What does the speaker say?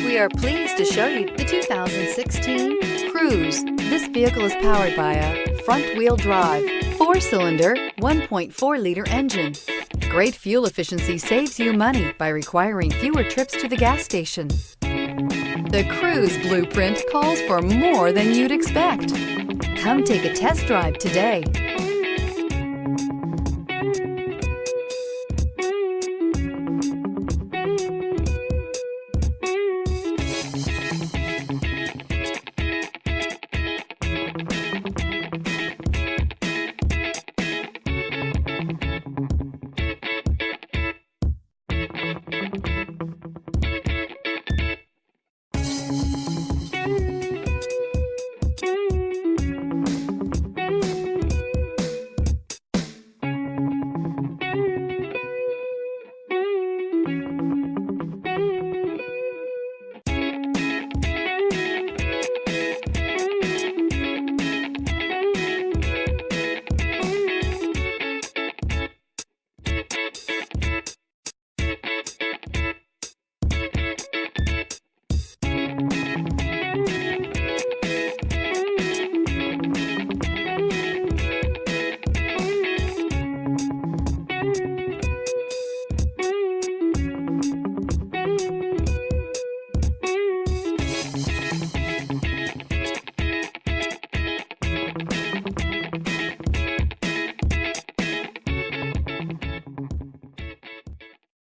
We are pleased to show you the 2016 Cruze. This vehicle is powered by a front-wheel drive, 4-cylinder, 1.4-liter engine. Great fuel efficiency saves you money by requiring fewer trips to the gas station. The Cruze blueprint calls for more than you'd expect. Come take a test drive today.